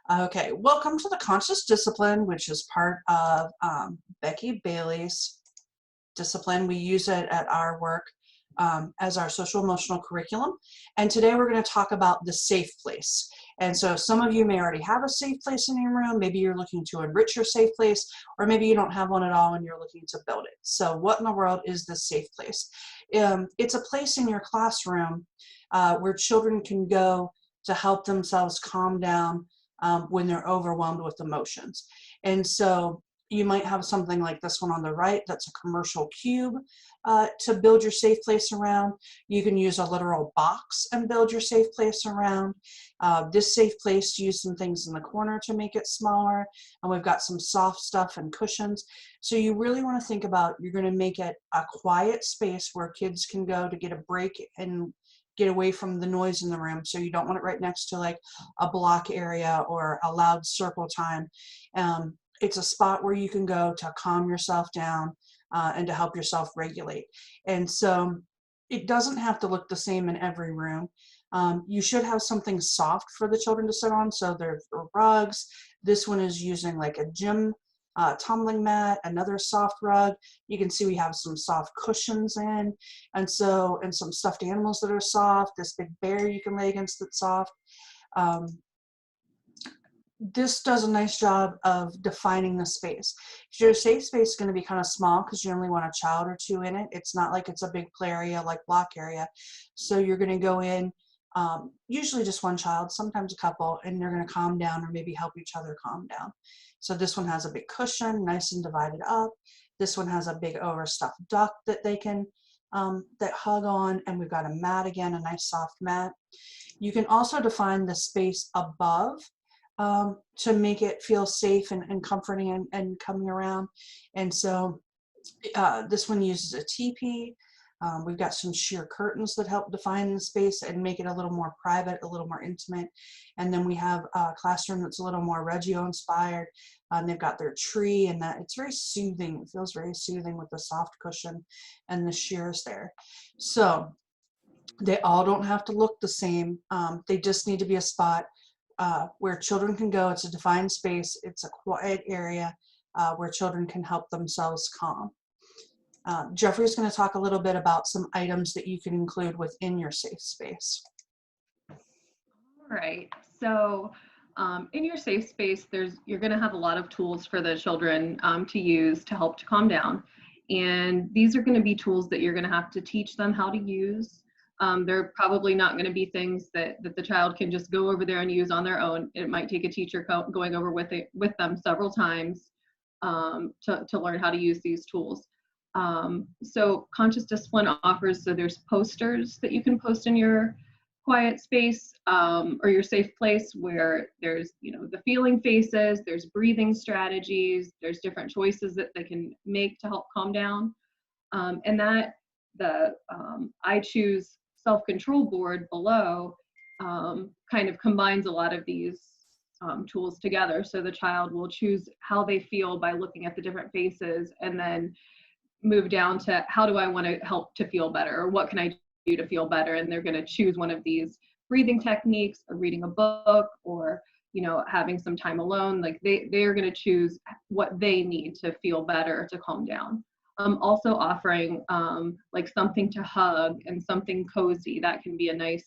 Okay, welcome to the Conscious Discipline, which is part of Becky Bailey's discipline. We use it at our work as our social emotional curriculum. And today we're going to talk about the safe place. And so some of you may already have a safe place in your room. Maybe you're looking to enrich your safe place, or maybe you don't have one at all and you're looking to build it. So what in the world is this safe place? It's a place in your classroom where children can go to help themselves calm down when they're overwhelmed with emotions. And so you might have something like this one on the right that's a commercial cube to build your safe place around. You can use a literal box and build your safe place around. This safe place, use some things in the corner to make it smaller. And we've got some soft stuff and cushions. So you really want to think about, you're going to make it a quiet space where kids can go to get a break and get away from the noise in the room. So you don't want it right next to like a block area or a loud circle time. It's a spot where you can go to calm yourself down and to help yourself regulate. And so it doesn't have to look the same in every room. You should have something soft for the children to sit on. So there's rugs. This one is using like a gym tumbling mat, another soft rug. You can see we have some soft cushions in, and some stuffed animals that are soft. This big bear you can lay against that's soft. This does a nice job of defining the space. Your safe space is going to be kind of small because you only want a child or two in it. It's not like it's a big play area like block area. So you're going to go in, usually just one child, sometimes a couple, and they're going to calm down or maybe help each other calm down. So this one has a big cushion, nice and divided up. This one has a big overstuffed duck that they can that hug on, and we've got a mat again, a nice soft mat. You can also define the space above to make it feel safe and comforting and coming around. And so this one uses a teepee. We've got some sheer curtains that help define the space and make it a little more private, a little more intimate. And then we have a classroom that's a little more Reggio inspired. And they've got their tree, and that it's very soothing. It feels very soothing with the soft cushion and the shears there. So they all don't have to look the same. They just need to be a spot where children can go. It's a defined space. It's a quiet area where children can help themselves calm. Jeffrey's going to talk a little bit about some items that you can include within your safe space. All right. So in your safe space, you're going to have a lot of tools for the children to use to help to calm down. And these are going to be tools that you're going to have to teach them how to use. They're probably not going to be things that the child can just go over there and use on their own. It might take a teacher going over with them several times to learn how to use these tools. So Conscious Discipline offers, so there's posters that you can post in your quiet space or your safe place where there's, the feeling faces, there's breathing strategies, there's different choices that they can make to help calm down. And that the I Choose self-control board below kind of combines a lot of these tools together. So the child will choose how they feel by looking at the different faces, and then move down to how do I want to help to feel better, or what can I do to feel better? And they're going to choose one of these breathing techniques, or reading a book, or having some time alone. Like they're going to choose what they need to feel better, to calm down. Also offering like something to hug and something cozy. That can be a nice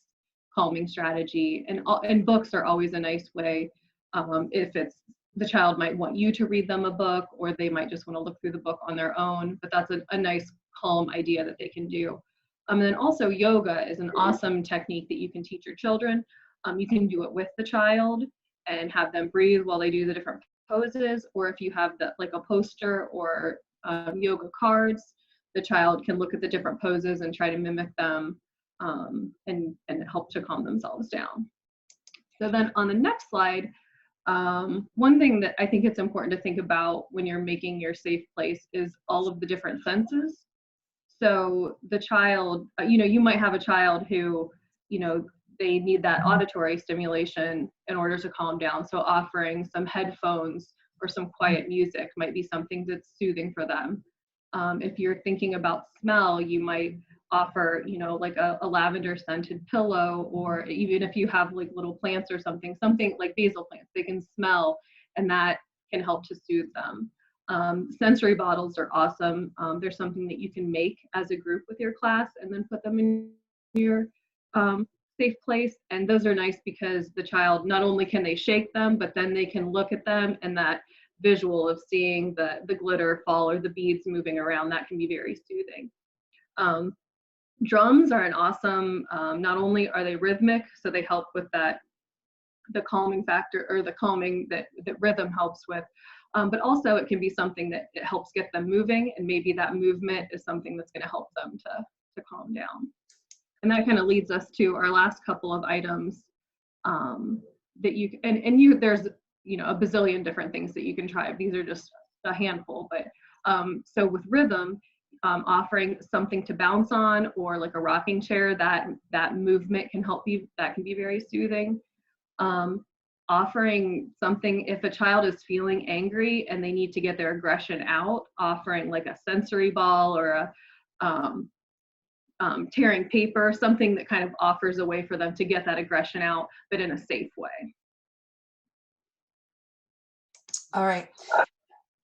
calming strategy. And books are always a nice way. If it's the child might want you to read them a book, or they might just want to look through the book on their own, but that's a nice calm idea that they can do. And then also yoga is an awesome technique that you can teach your children. You can do it with the child and have them breathe while they do the different poses, or if you have like a poster or yoga cards, the child can look at the different poses and try to mimic them and help to calm themselves down. So then on the next slide, one thing that I think it's important to think about when you're making your safe place is all of the different senses. So the child, you might have a child who, they need that auditory stimulation in order to calm down. So offering some headphones or some quiet music might be something that's soothing for them. If you're thinking about smell, you might offer, you know, like a lavender scented pillow, or even if you have like little plants or something like basil plants, they can smell, and that can help to soothe them. Sensory bottles are awesome. There's something that you can make as a group with your class and then put them in your safe place. And those are nice because the child, not only can they shake them, but then they can look at them, and that visual of seeing the glitter fall or the beads moving around, that can be very soothing. Drums are an awesome, not only are they rhythmic, so they help with that, the calming factor, or the calming that rhythm helps with, but also it can be something that it helps get them moving, and maybe that movement is something that's going to help them to calm down. And that kind of leads us to our last couple of items, that you, there's, you know, a bazillion different things that you can try. These are just a handful, but so with rhythm, offering something to bounce on, or like a rocking chair, that movement can help you, that can be very soothing. Offering something, if a child is feeling angry and they need to get their aggression out, offering like a sensory ball or a tearing paper, something that kind of offers a way for them to get that aggression out, but in a safe way. All right.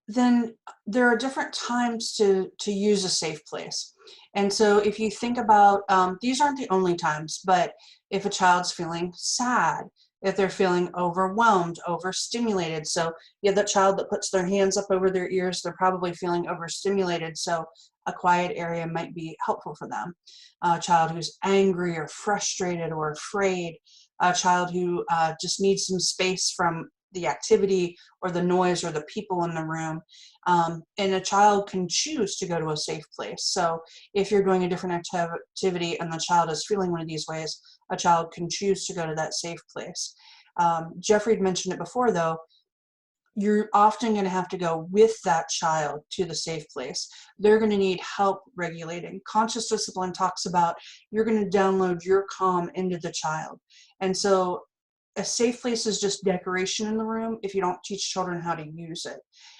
Then there are different times to use a safe place. And so if you think about, these aren't the only times, but if a child's feeling sad, if they're feeling overwhelmed, overstimulated. So you have that child that puts their hands up over their ears, they're probably feeling overstimulated. So a quiet area might be helpful for them. A child who's angry or frustrated or afraid, a child who just needs some space from the activity or the noise or the people in the room. And a child can choose to go to a safe place. So if you're doing a different activity and the child is feeling one of these ways, a child can choose to go to that safe place. Jeffrey had mentioned it before though, you're often going to have to go with that child to the safe place. They're going to need help regulating. Conscious discipline talks about you're going to download your calm into the child. And so a safe place is just decoration in the room if you don't teach children how to use it.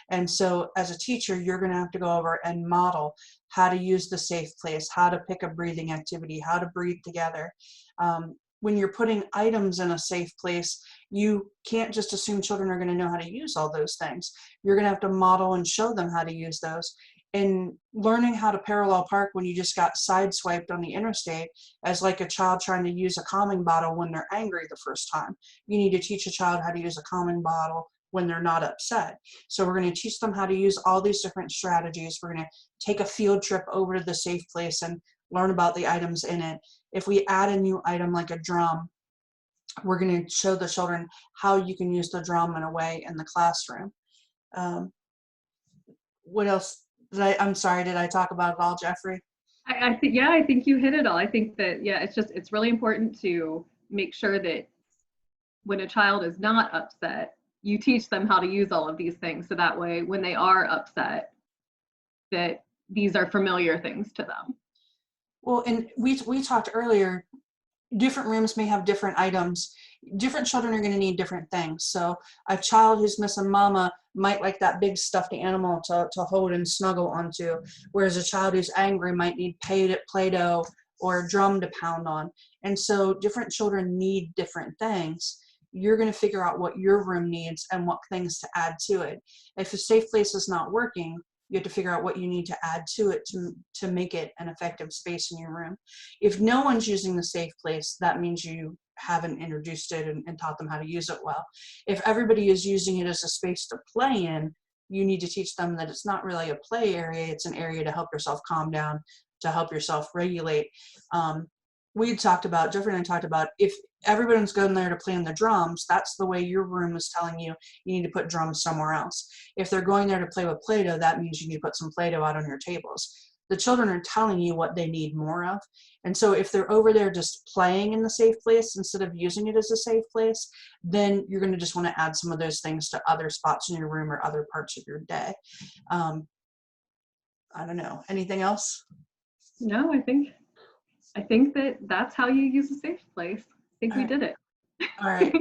And so as a teacher, you're going to have to go over and model how to use the safe place, how to pick a breathing activity, how to breathe together. When you're putting items in a safe place, you can't just assume children are going to know how to use all those things. You're going to have to model and show them how to use those. And learning how to parallel park when you just got sideswiped on the interstate as like a child trying to use a calming bottle when they're angry the first time. You need to teach a child how to use a calming bottle when they're not upset. So we're going to teach them how to use all these different strategies. We're going to take a field trip over to the safe place and learn about the items in it. If we add a new item like a drum, we're going to show the children how you can use the drum in a way in the classroom. What else? I'm sorry, did I talk about it all, Jeffrey? I think, yeah, I think you hit it all. I think that, yeah, it's really important to make sure that when a child is not upset, you teach them how to use all of these things. So that way, when they are upset, that these are familiar things to them. Well, and we talked earlier, different rooms may have different items. Different children are going to need different things. So a child who's missing mama might like that big stuffed animal to hold and snuggle onto, whereas a child who's angry might need Play-Doh or a drum to pound on. And so different children need different things. You're going to figure out what your room needs and what things to add to it. If a safe place is not working, you have to figure out what you need to add to it to make it an effective space in your room. If no one's using the safe place, that means you haven't introduced it and taught them how to use it well. If everybody is using it as a space to play in, you need to teach them that it's not really a play area, it's an area to help yourself calm down, to help yourself regulate. Jeffrey and I talked about, if everyone's going there to play on the drums, that's the way your room is telling you you need to put drums somewhere else. If they're going there to play with Play-Doh, that means you need to put some Play-Doh out on your tables. The children are telling you what they need more of. And so if they're over there just playing in the safe place instead of using it as a safe place, then you're going to just want to add some of those things to other spots in your room or other parts of your day. I don't know. Anything else? No, I think that that's how you use a safe place. I think we did it. All right.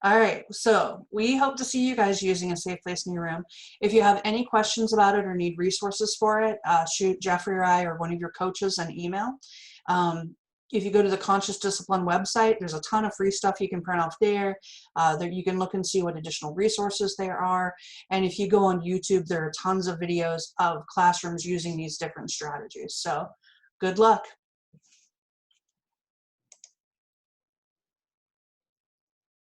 All right. So we hope to see you guys using a safe place in your room. If you have any questions about it or need resources for it, shoot Jeffrey or I or one of your coaches an email. If you go to the Conscious Discipline website, there's a ton of free stuff you can print off there. There you can look and see what additional resources there are. And if you go on YouTube, there are tons of videos of classrooms using these different strategies. So good luck.